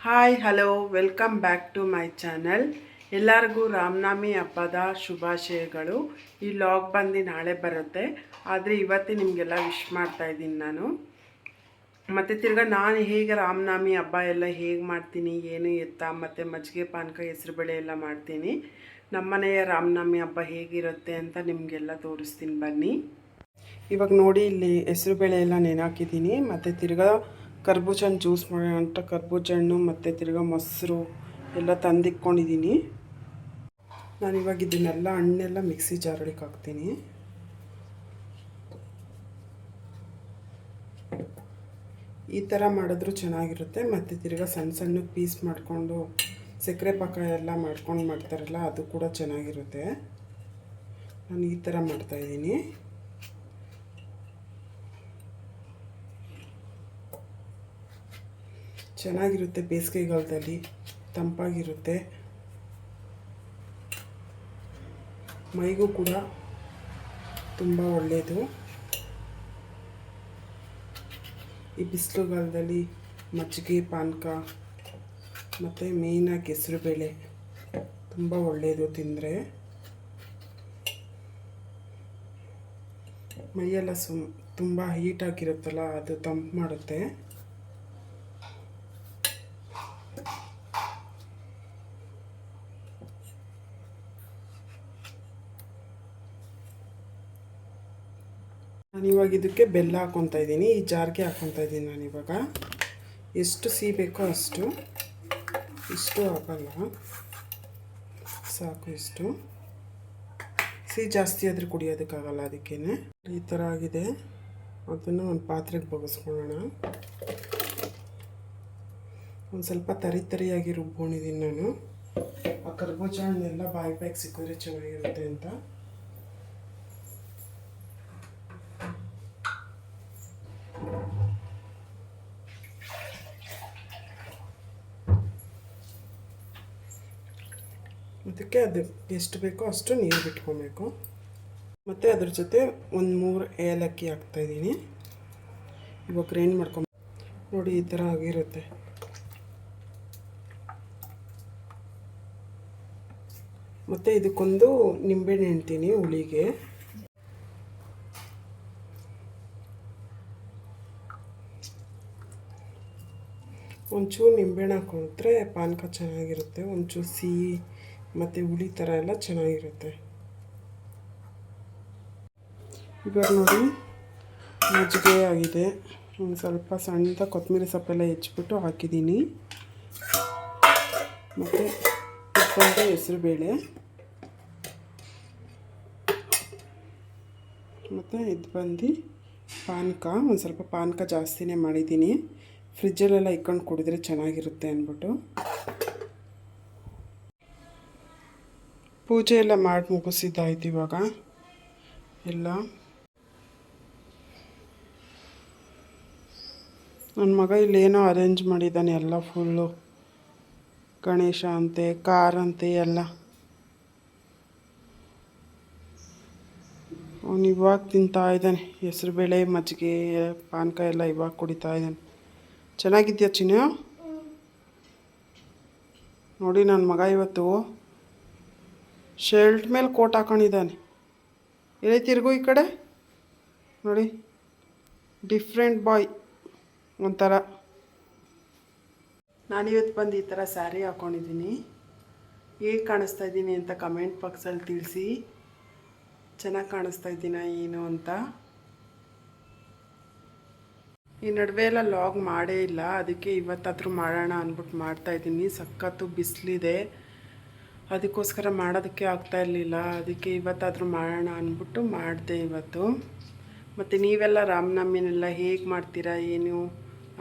Hi hello welcome back to my channel. ಎಲ್ಲರಿಗೂ ರಾಮನವಮಿ ಹಬ್ಬದ ಶುಭಾಶಯಗಳು. ಈ ಲಾಗ್ ಬಂದು ನಾಳೆ ಬರುತ್ತೆ, ಆದರೆ ಇವತ್ತೇ ನಿಮಗೆಲ್ಲ ವಿಶ್ ಮಾಡ್ತಾಯಿದ್ದೀನಿ ನಾನು. ಮತ್ತು ತಿರ್ಗಾ ನಾನು ಹೇಗೆ ರಾಮನವಮಿ ಹಬ್ಬ ಎಲ್ಲ ಹೇಗೆ ಮಾಡ್ತೀನಿ, ಏನು ಎತ್ತ, ಮತ್ತು ಮಜ್ಜಿಗೆ ಪಾನಕ ಹೆಸರುಬೇಳೆ ಎಲ್ಲ ಮಾಡ್ತೀನಿ. ನಮ್ಮನೆಯ ರಾಮನವಮಿ ಹಬ್ಬ ಹೇಗಿರುತ್ತೆ ಅಂತ ನಿಮಗೆಲ್ಲ ತೋರಿಸ್ತೀನಿ ಬನ್ನಿ. ಇವಾಗ ನೋಡಿ, ಇಲ್ಲಿ ಹೆಸರುಬೇಳೆ ಎಲ್ಲ ನೆನೆ ಮತ್ತು ತಿರ್ಗಾ ಕರ್ಬೂಜ ಹಣ್ಣು ಜ್ಯೂಸ್ ಮಾಡೋಣ ಅಂತ ಕರ್ಬೂಜ ಹಣ್ಣು ಮತ್ತು ತಿರ್ಗಾ ಮೊಸರು ಎಲ್ಲ ತಂದಿಟ್ಕೊಂಡಿದ್ದೀನಿ. ನಾನಿವಾಗ ಇದನ್ನೆಲ್ಲ ಹಣ್ಣೆಲ್ಲ ಮಿಕ್ಸಿ ಜಾರೊಳಗೆ ಹಾಕ್ತೀನಿ. ಈ ಥರ ಮಾಡಿದ್ರೂ ಚೆನ್ನಾಗಿರುತ್ತೆ. ಮತ್ತು ತಿರ್ಗಾ ಸಣ್ಣ ಸಣ್ಣ ಪೀಸ್ ಮಾಡಿಕೊಂಡು ಸಕ್ಕರೆ ಪಾಕ ಎಲ್ಲ ಮಾಡ್ಕೊಂಡು ಮಾಡ್ತಾರಲ್ಲ, ಅದು ಕೂಡ ಚೆನ್ನಾಗಿರುತ್ತೆ. ನಾನು ಈ ಥರ ಮಾಡ್ತಾಯಿದ್ದೀನಿ. ಚೆನ್ನಾಗಿರುತ್ತೆ, ಬೇಸಿಗೆಗಾಲದಲ್ಲಿ ತಂಪಾಗಿರುತ್ತೆ, ಮೈಗೂ ಕೂಡ ತುಂಬ ಒಳ್ಳೆಯದು. ಈ ಬಿಸಿಲುಗಾಲದಲ್ಲಿ ಮಜ್ಜಿಗೆ ಪಾನಕ ಮತ್ತು ಮೇಯ್ನಾಗಿ ಹೆಸರುಬೇಳೆ ತುಂಬ ಒಳ್ಳೆಯದು. ತಿಂದರೆ ಮೈಯೆಲ್ಲ ತುಂಬ ಹೀಟಾಗಿರುತ್ತಲ್ಲ, ಅದು ತಂಪು ಮಾಡುತ್ತೆ. ನಾನಿವಾಗ ಇದಕ್ಕೆ ಬೆಲ್ಲ ಹಾಕ್ಕೊತಾ ಇದ್ದೀನಿ. ಈ ಜಾರ್ಗೆ ಹಾಕ್ಕೊತಾ ಇದ್ದೀನಿ ನಾನಿವಾಗ. ಎಷ್ಟು ಸಿಹಿ ಬೇಕೋ ಅಷ್ಟು, ಇಷ್ಟು ಹಾಕಲ್ಲ, ಸಾಕು ಇಷ್ಟು. ಸಿಹಿ ಜಾಸ್ತಿ ಆದರೆ ಕುಡಿಯೋದಕ್ಕಾಗಲ್ಲ, ಅದಕ್ಕೇ ಈ ಥರ ಆಗಿದೆ. ಅದನ್ನು ಒಂದು ಪಾತ್ರೆಗೆ ಬಗ್ಗಿಸ್ಕೊಳ್ಳೋಣ. ಒಂದು ಸ್ವಲ್ಪ ತರಿಯಾಗಿ ರುಬ್ಕೊಂಡಿದ್ದೀನಿ ನಾನು. ಆ ಕರ್ಬೂಜ ಹಣ್ಣೆಲ್ಲ ಬಾಯಿಗೆ ಸಿಕ್ಕಿದ್ರೆ ಚೆನ್ನಾಗಿರುತ್ತೆ ಅಂತ. ಅದಕ್ಕೆ ಅದು ಎಷ್ಟು ಬೇಕೋ ಅಷ್ಟು ನೀರು ಬಿಟ್ಕೊಬೇಕು. ಮತ್ತು ಅದ್ರ ಜೊತೆ ಒಂದು 3 ಏಲಕ್ಕಿ ಹಾಕ್ತಾಯಿದ್ದೀನಿ. ಇವಾಗ ಗ್ರೈಂಡ್ ಮಾಡ್ಕೊಂಡು ನೋಡಿ, ಈ ಥರ ಆಗಿರುತ್ತೆ. ಮತ್ತು ಇದಕ್ಕೊಂದು ನಿಂಬೆಹಣ್ಣು ಹಿಂಡ್ತೀನಿ ಹುಳಿಗೆ. ಒಂಚೂರು ನಿಂಬೆಹಣ್ಣು ಹಾಕೊಂಡ್ರೆ ಪಾನಕ ಚೆನ್ನಾಗಿರುತ್ತೆ. ಒಂಚೂರು ಸಿಹಿ ಮತ್ತು ಹುಳಿ ಥರ ಎಲ್ಲ ಚೆನ್ನಾಗಿರುತ್ತೆ. ಇವಾಗ ನೋಡಿ, ಮಜ್ಜಿಗೆ ಆಗಿದೆ. ಒಂದು ಸ್ವಲ್ಪ ಸಣ್ಣದ ಕೊತ್ತಂಬರಿ ಸೊಪ್ಪೆಲ್ಲ ಹೆಚ್ಚಿಬಿಟ್ಟು ಹಾಕಿದ್ದೀನಿ. ಮತ್ತು ಉಪ್ಪಂತ ಹೆಸರುಬೇಳೆ, ಮತ್ತು ಇದು ಬಂದು ಪಾನಕ. ಒಂದು ಸ್ವಲ್ಪ ಪಾನಕ ಜಾಸ್ತಿನೇ ಮಾಡಿದ್ದೀನಿ. ಫ್ರಿಜ್ಜಲ್ಲೆಲ್ಲ ಇಟ್ಕೊಂಡು ಕುಡಿದ್ರೆ ಚೆನ್ನಾಗಿರುತ್ತೆ ಅಂದ್ಬಿಟ್ಟು. ಪೂಜೆ ಎಲ್ಲ ಮಾಡಿ ಮುಗಿಸಿದ್ದಾಯ್ತು. ಇವಾಗ ಎಲ್ಲ ನನ್ನ ಮಗ ಇಲ್ಲೇನೋ ಅರೇಂಜ್ ಮಾಡಿದ್ದಾನೆ, ಎಲ್ಲ ಫುಲ್ಲು ಗಣೇಶ ಅಂತೆ, ಕಾರಂತೆ ಎಲ್ಲ. ಅವನು ಇವಾಗ ತಿಂತಾ ಇದ್ದಾನೆ. ಹೆಸರುಬೇಳೆ ಮಜ್ಜಿಗೆ ಪಾನಕ ಎಲ್ಲ ಇವಾಗ ಕುಡಿತಾ ಇದ್ದಾನೆ. ಚೆನ್ನಾಗಿದೆಯಾ ಚಿನ್ನ? ನೋಡಿ, ನನ್ನ ಮಗ ಇವತ್ತು ಶರ್ಟ್ ಮೇಲೆ ಕೋಟ್ ಹಾಕೊಂಡಿದ್ದಾನೆ. ಎಲ್ಲಿ ತಿರುಗು ಈ ಕಡೆ ನೋಡಿ, ಡಿಫ್ರೆಂಟ್ ಬಾಯ್ ಒಂಥರ. ನಾನಿವತ್ತು ಬಂದು ಈ ಥರ ಸ್ಯಾರಿ ಹಾಕ್ಕೊಂಡಿದ್ದೀನಿ. ಹೇಗೆ ಕಾಣಿಸ್ತಾ ಇದ್ದೀನಿ ಅಂತ ಕಮೆಂಟ್ ಬಾಕ್ಸಲ್ಲಿ ತಿಳಿಸಿ. ಚೆನ್ನಾಗಿ ಕಾಣಿಸ್ತಾ ಇದ್ದೀನ ಏನು ಅಂತ. ಈ ನಡುವೆ ಎಲ್ಲ ಲಾಗ್ ಮಾಡೇ ಇಲ್ಲ, ಅದಕ್ಕೆ ಇವತ್ತಾದರೂ ಮಾಡೋಣ ಅಂದ್ಬಿಟ್ಟು ಮಾಡ್ತಾಯಿದ್ದೀನಿ. ಸಖತ್ತು ಬಿಸಿಲಿದೆ, ಅದಕ್ಕೋಸ್ಕರ ಮಾಡೋದಕ್ಕೆ ಆಗ್ತಾಯಿರಲಿಲ್ಲ. ಅದಕ್ಕೆ ಇವತ್ತಾದರೂ ಮಾಡೋಣ ಅಂದ್ಬಿಟ್ಟು ಮಾಡಿದೆ ಇವತ್ತು. ಮತ್ತು ನೀವೆಲ್ಲ ರಾಮನವಮಿನೆಲ್ಲ ಹೇಗೆ ಮಾಡ್ತೀರಾ ಏನು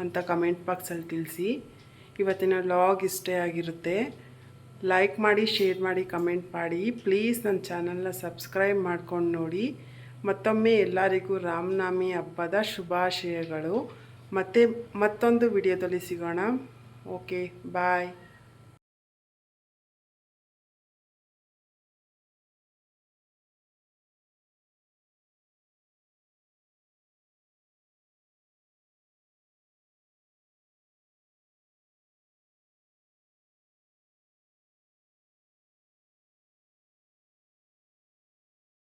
ಅಂತ ಕಮೆಂಟ್ ಬಾಕ್ಸಲ್ಲಿ ತಿಳಿಸಿ. ಇವತ್ತಿನ ಲಾಗ್ ಇಷ್ಟೇ ಆಗಿರುತ್ತೆ. ಲೈಕ್ ಮಾಡಿ, ಶೇರ್ ಮಾಡಿ, ಕಮೆಂಟ್ ಮಾಡಿ. ಪ್ಲೀಸ್ ನನ್ನ ಚಾನಲ್ನ ಸಬ್ಸ್ಕ್ರೈಬ್ ಮಾಡ್ಕೊಂಡು ನೋಡಿ. ಮತ್ತೊಮ್ಮೆ ಎಲ್ಲರಿಗೂ ರಾಮನವಮಿ ಹಬ್ಬದ ಶುಭಾಶಯಗಳು. ಮತ್ತೊಂದು ವಿಡಿಯೋದಲ್ಲಿ ಸಿಗೋಣ. ಓಕೆ, ಬಾಯ್.